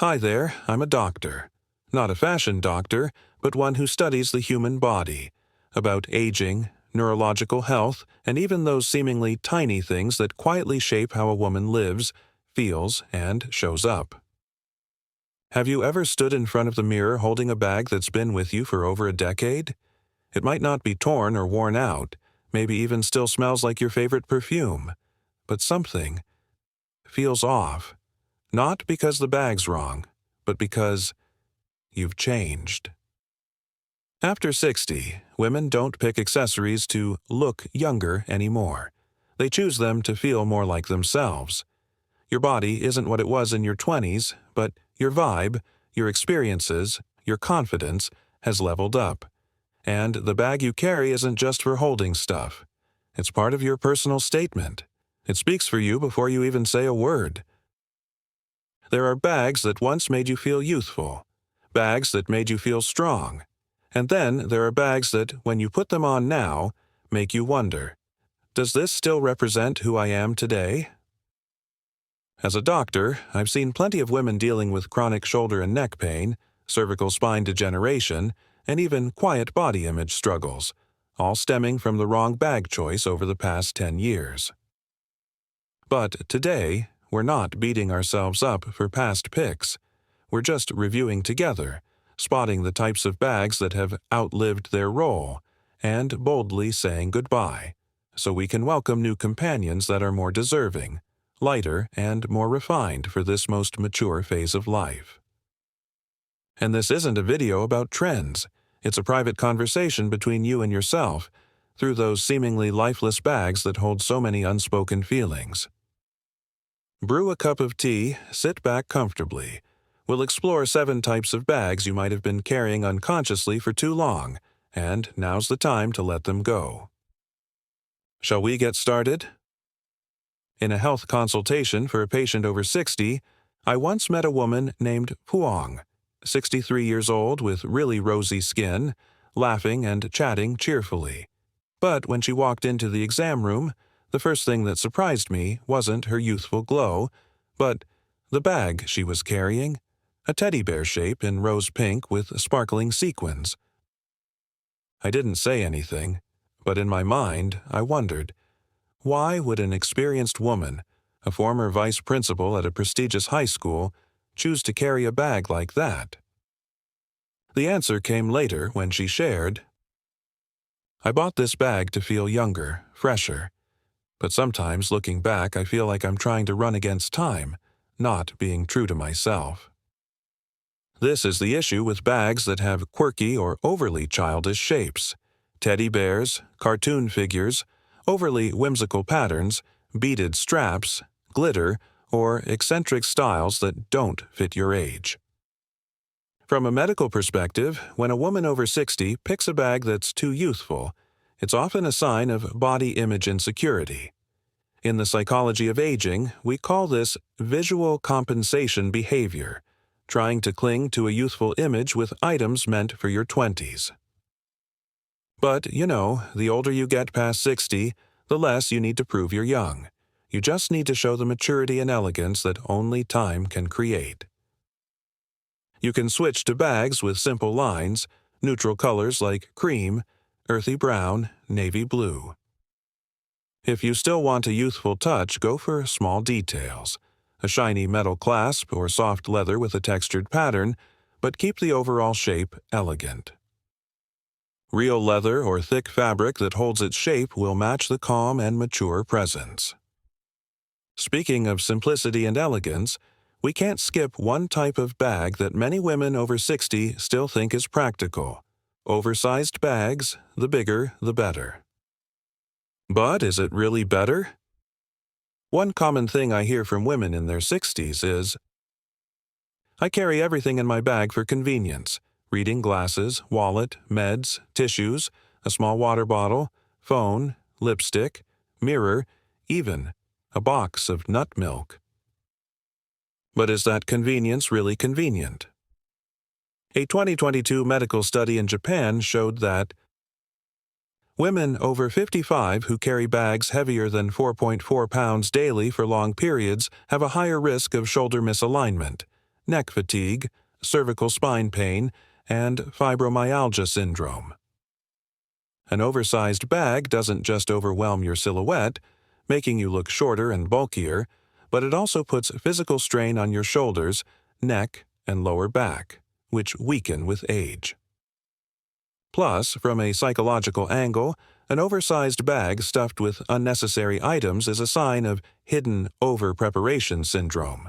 Hi there, I'm a doctor. Not a fashion doctor, but one who studies the human body, about aging, neurological health, and even those seemingly tiny things that quietly shape how a woman lives, feels, and shows up. Have you ever stood in front of the mirror holding a bag that's been with you for over a decade? It might not be torn or worn out, maybe even still smells like your favorite perfume, but something feels off. Not because the bag's wrong, but because you've changed. After 60, women don't pick accessories to look younger anymore. They choose them to feel more like themselves. Your body isn't what it was in your 20s, but your vibe, your experiences, your confidence has leveled up. And the bag you carry isn't just for holding stuff. It's part of your personal statement. It speaks for you before you even say a word. There are bags that once made you feel youthful, bags that made you feel strong, and then there are bags that, when you put them on now, make you wonder, does this still represent who I am today? As a doctor, I've seen plenty of women dealing with chronic shoulder and neck pain, cervical spine degeneration, and even quiet body image struggles, all stemming from the wrong bag choice over the past 10 years. But today, we're not beating ourselves up for past picks. We're just reviewing together, spotting the types of bags that have outlived their role, and boldly saying goodbye, so we can welcome new companions that are more deserving, lighter, and more refined for this most mature phase of life. And this isn't a video about trends. It's a private conversation between you and yourself, through those seemingly lifeless bags that hold so many unspoken feelings. Brew a cup of tea, sit back comfortably. We'll explore 7 types of bags you might have been carrying unconsciously for too long, and now's the time to let them go. Shall we get started? In a health consultation for a patient over 60, I once met a woman named Puong, 63 years old with really rosy skin, laughing and chatting cheerfully. But when she walked into the exam room, the first thing that surprised me wasn't her youthful glow, but the bag she was carrying, a teddy bear shape in rose pink with sparkling sequins. I didn't say anything, but in my mind I wondered, why would an experienced woman, a former vice principal at a prestigious high school, choose to carry a bag like that? The answer came later when she shared, "I bought this bag to feel younger, fresher. But sometimes, looking back, I feel like I'm trying to run against time, not being true to myself." This is the issue with bags that have quirky or overly childish shapes. Teddy bears, cartoon figures, overly whimsical patterns, beaded straps, glitter, or eccentric styles that don't fit your age. From a medical perspective, when a woman over 60 picks a bag that's too youthful, it's often a sign of body image insecurity. In the psychology of aging, we call this visual compensation behavior, trying to cling to a youthful image with items meant for your 20s. But, the older you get past 60, the less you need to prove you're young. You just need to show the maturity and elegance that only time can create. You can switch to bags with simple lines, neutral colors like cream, earthy brown, navy blue. If you still want a youthful touch, go for small details, a shiny metal clasp or soft leather with a textured pattern, but keep the overall shape elegant. Real leather or thick fabric that holds its shape will match the calm and mature presence. Speaking of simplicity and elegance, we can't skip one type of bag that many women over 60 still think is practical. Oversized bags, the bigger, the better. But is it really better? One common thing I hear from women in their 60s is, "I carry everything in my bag for convenience: reading glasses, wallet, meds, tissues, a small water bottle, phone, lipstick, mirror, even a box of nut milk." But is that convenience really convenient? A 2022 medical study in Japan showed that women over 55 who carry bags heavier than 4.4 pounds daily for long periods have a higher risk of shoulder misalignment, neck fatigue, cervical spine pain, and fibromyalgia syndrome. An oversized bag doesn't just overwhelm your silhouette, making you look shorter and bulkier, but it also puts physical strain on your shoulders, neck, and lower back, which weaken with age. Plus, from a psychological angle, an oversized bag stuffed with unnecessary items is a sign of hidden over-preparation syndrome.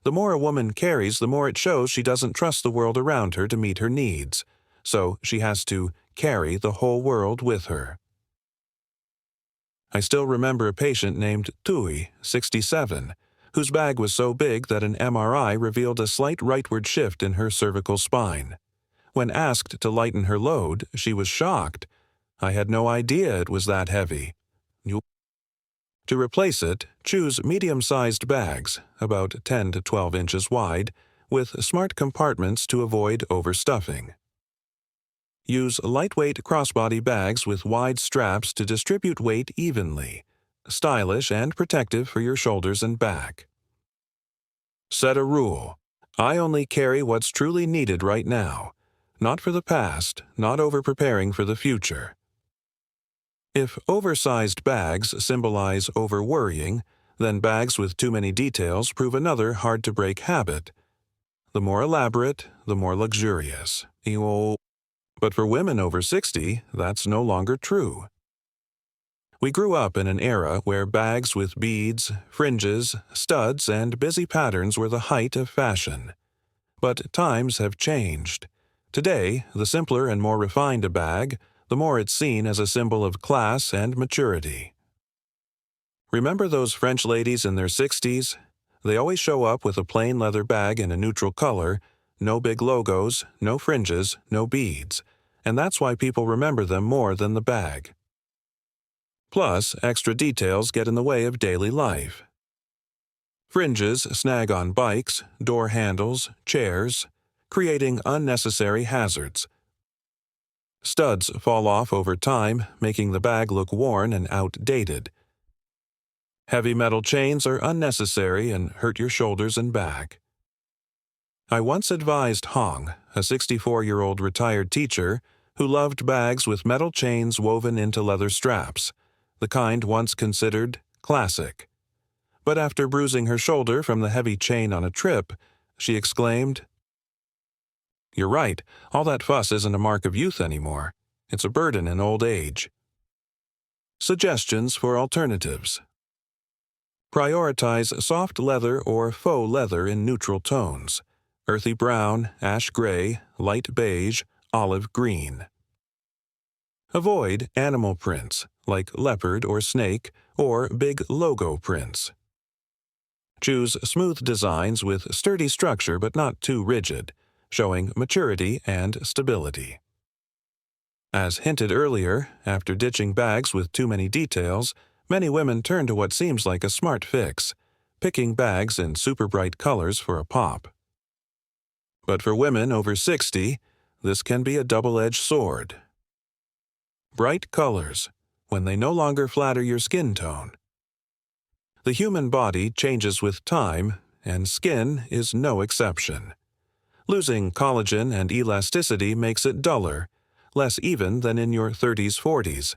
The more a woman carries, the more it shows she doesn't trust the world around her to meet her needs, so she has to carry the whole world with her. I still remember a patient named Tui, 67, whose bag was so big that an MRI revealed a slight rightward shift in her cervical spine. When asked to lighten her load, she was shocked. I had no idea it was that heavy. To replace it, choose medium-sized bags, about 10 to 12 inches wide, with smart compartments to avoid overstuffing. Use lightweight crossbody bags with wide straps to distribute weight evenly, stylish and protective for your shoulders and back. Set a rule. I only carry what's truly needed right now, not for the past, not over-preparing for the future. If oversized bags symbolize over-worrying, then bags with too many details prove another hard-to-break habit. The more elaborate, the more luxurious. But for women over 60, that's no longer true. We grew up in an era where bags with beads, fringes, studs, and busy patterns were the height of fashion. But times have changed. Today, the simpler and more refined a bag, the more it's seen as a symbol of class and maturity. Remember those French ladies in their 60s? They always show up with a plain leather bag in a neutral color, no big logos, no fringes, no beads, and that's why people remember them more than the bag. Plus, extra details get in the way of daily life. Fringes snag on bikes, door handles, chairs, creating unnecessary hazards. Studs fall off over time, making the bag look worn and outdated. Heavy metal chains are unnecessary and hurt your shoulders and back. I once advised Hong, a 64-year-old retired teacher, who loved bags with metal chains woven into leather straps, the kind once considered classic. But after bruising her shoulder from the heavy chain on a trip, she exclaimed, "You're right, all that fuss isn't a mark of youth anymore. It's a burden in old age." Suggestions for alternatives. Prioritize soft leather or faux leather in neutral tones: earthy brown, ash gray, light beige, olive green. Avoid animal prints, like leopard or snake, or big logo prints. Choose smooth designs with sturdy structure but not too rigid, showing maturity and stability. As hinted earlier, after ditching bags with too many details, many women turn to what seems like a smart fix, picking bags in super bright colors for a pop. But for women over 60, this can be a double-edged sword. Bright colors, when they no longer flatter your skin tone. The human body changes with time, and skin is no exception. Losing collagen and elasticity makes it duller, less even than in your 30s-40s.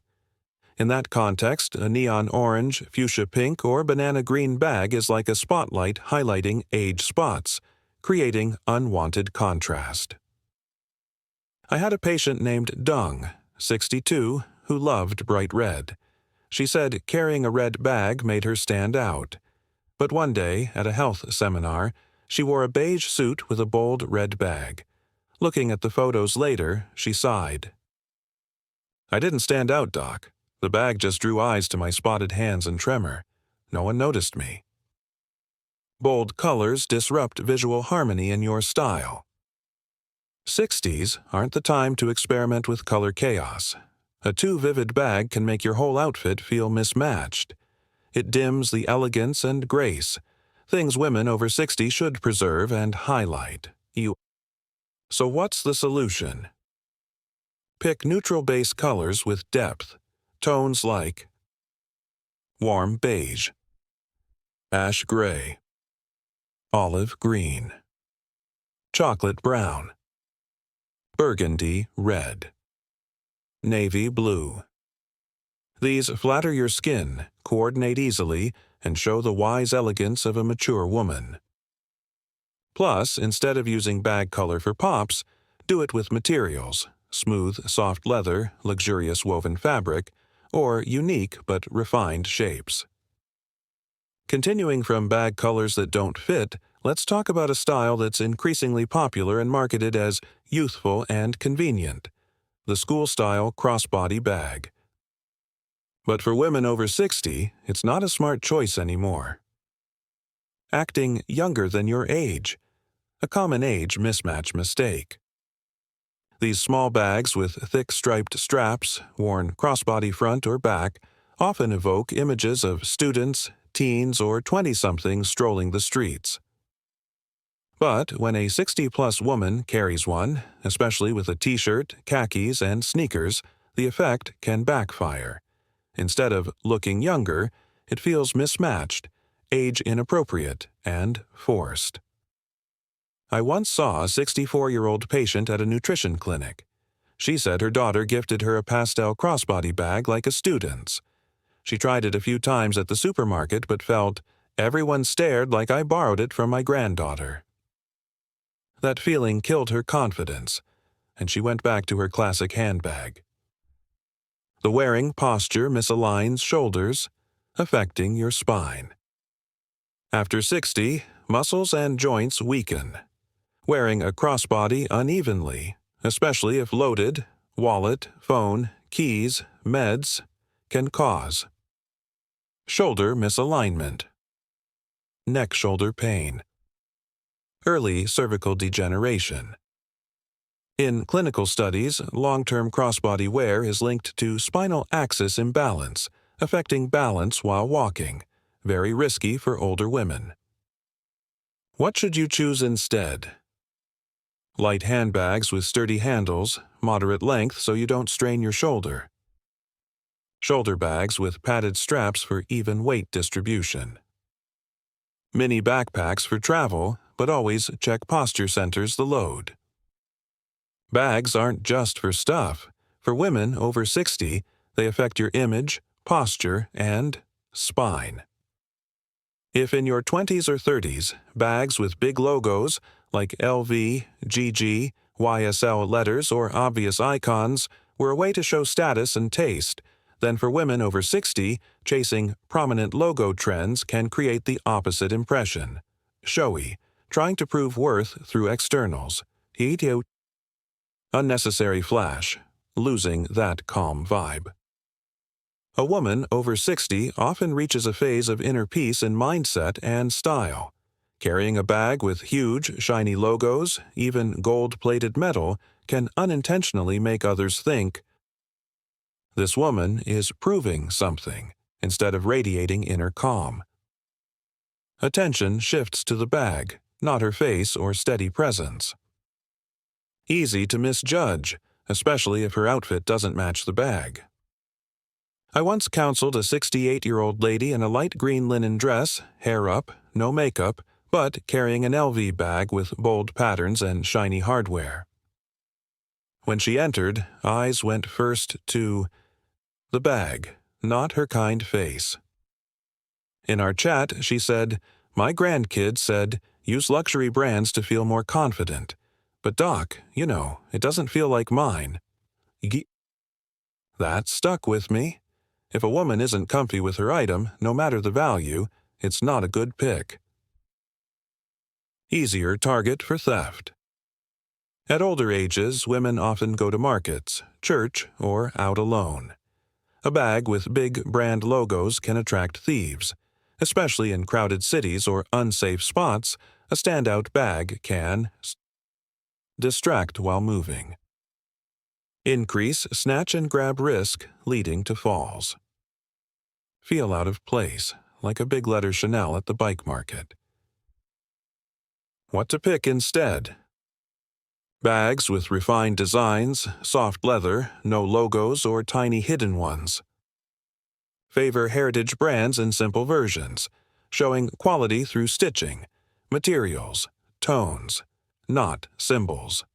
In that context, a neon orange, fuchsia pink, or banana green bag is like a spotlight highlighting age spots, creating unwanted contrast. I had a patient named Dung, 62, who loved bright red. She said carrying a red bag made her stand out. But one day, at a health seminar, she wore a beige suit with a bold red bag. Looking at the photos later, she sighed. "I didn't stand out, Doc. The bag just drew eyes to my spotted hands and tremor. No one noticed me." Bold colors disrupt visual harmony in your style. 60s aren't the time to experiment with color chaos. A too vivid bag can make your whole outfit feel mismatched. It dims the elegance and grace, things women over 60 should preserve and highlight. So what's the solution? Pick neutral base colors with depth, tones like warm beige, ash gray, olive green. chocolate brown, burgundy red, navy blue. These flatter your skin, coordinate easily, and show the wise elegance of a mature woman. Plus, instead of using bag color for pops, do it with materials, smooth, soft leather, luxurious woven fabric, or unique but refined shapes. Continuing from bag colors that don't fit, let's talk about a style that's increasingly popular and marketed as youthful and convenient: the school-style crossbody bag. But for women over 60, it's not a smart choice anymore. Acting younger than your age, a common age mismatch mistake. These small bags with thick striped straps, worn crossbody front or back, often evoke images of students, teens, or 20-somethings strolling the streets. But when a 60-plus woman carries one, especially with a t-shirt, khakis, and sneakers, the effect can backfire. Instead of looking younger, it feels mismatched, age-inappropriate, and forced. I once saw a 64-year-old patient at a nutrition clinic. She said her daughter gifted her a pastel crossbody bag like a student's. She tried it a few times at the supermarket but felt, "Everyone stared like I borrowed it from my granddaughter." That feeling killed her confidence, and she went back to her classic handbag. The wearing posture misaligns shoulders, affecting your spine. After 60, muscles and joints weaken. Wearing a crossbody unevenly, especially if loaded, wallet, phone, keys, meds, can cause shoulder misalignment, neck-shoulder pain, early cervical degeneration. In clinical studies, long-term crossbody wear is linked to spinal axis imbalance, affecting balance while walking, very risky for older women. What should you choose instead? Light handbags with sturdy handles, moderate length so you don't strain your shoulder. Shoulder bags with padded straps for even weight distribution. Mini backpacks for travel, but always check posture centers the load. Bags aren't just for stuff. For women over 60, they affect your image, posture, and spine. If in your 20s or 30s, bags with big logos like LV, GG, YSL letters, or obvious icons were a way to show status and taste, then for women over 60, chasing prominent logo trends can create the opposite impression: showy, trying to prove worth through externals. Unnecessary flash, losing that calm vibe. A woman over 60 often reaches a phase of inner peace in mindset and style. Carrying a bag with huge, shiny logos, even gold-plated metal, can unintentionally make others think, "This woman is proving something," instead of radiating inner calm. Attention shifts to the bag, not her face or steady presence. Easy to misjudge, especially if her outfit doesn't match the bag. I once counseled a 68-year-old lady in a light green linen dress, hair up, no makeup, but carrying an LV bag with bold patterns and shiny hardware. When she entered, eyes went first to the bag, not her kind face. In our chat, she said, "My grandkid said, use luxury brands to feel more confident. But doc, it doesn't feel like mine." That stuck with me. If a woman isn't comfy with her item, no matter the value, it's not a good pick. Easier target for theft. At older ages, women often go to markets, church, or out alone. A bag with big brand logos can attract thieves. Especially in crowded cities or unsafe spots, a standout bag can distract while moving. Increase snatch and grab risk, leading to falls. Feel out of place, like a big letter Chanel at the bike market. What to pick instead? Bags with refined designs, soft leather, no logos or tiny hidden ones. Favor heritage brands in simple versions, showing quality through stitching, materials, tones, not symbols.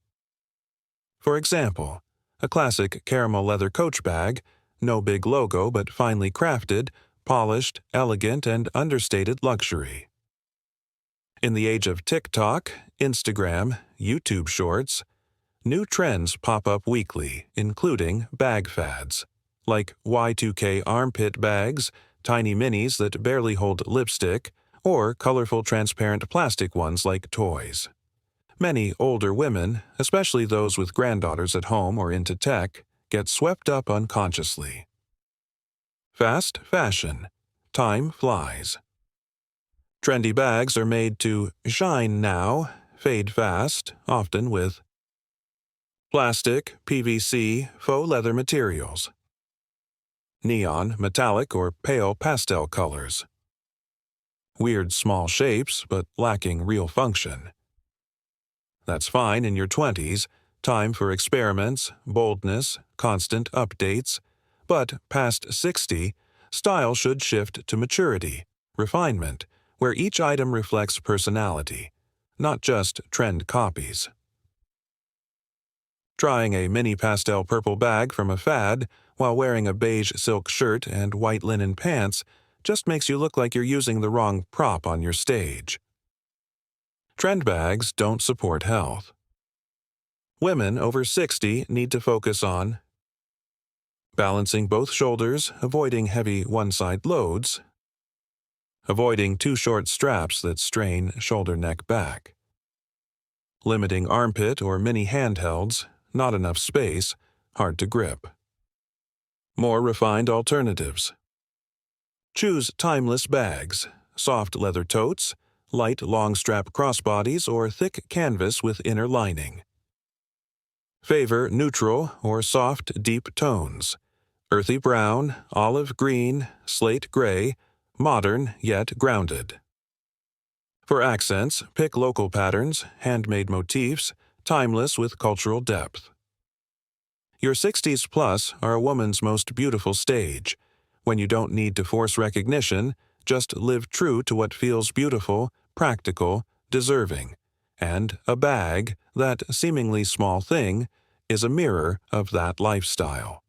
For example, a classic caramel leather Coach bag, no big logo but finely crafted, polished, elegant, and understated luxury. In the age of TikTok, Instagram, YouTube Shorts, new trends pop up weekly, including bag fads, like Y2K armpit bags, tiny minis that barely hold lipstick, or colorful transparent plastic ones like toys. Many older women, especially those with granddaughters at home or into tech, get swept up unconsciously. Fast fashion. Time flies. Trendy bags are made to shine now, fade fast, often with plastic, PVC, faux leather materials, neon, metallic, or pale pastel colors, weird small shapes but lacking real function. That's fine in your 20s, time for experiments, boldness, constant updates, but past 60, style should shift to maturity, refinement, where each item reflects personality, not just trend copies. Trying a mini pastel purple bag from a fad while wearing a beige silk shirt and white linen pants just makes you look like you're using the wrong prop on your stage. Trend bags don't support health. Women over 60 need to focus on balancing both shoulders, avoiding heavy one-side loads, avoiding too short straps that strain shoulder-neck back, limiting armpit or mini handhelds, not enough space, hard to grip. More refined alternatives. Choose timeless bags, soft leather totes, light long-strap crossbodies, or thick canvas with inner lining. Favor neutral or soft, deep tones, earthy brown, olive green, slate gray, modern yet grounded. For accents, pick local patterns, handmade motifs, timeless with cultural depth. Your 60s plus are a woman's most beautiful stage, when you don't need to force recognition, just live true to what feels beautiful, practical, deserving. And a bag, that seemingly small thing, is a mirror of that lifestyle.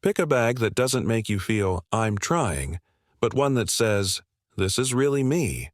Pick a bag that doesn't make you feel, "I'm trying," but one that says, "This is really me."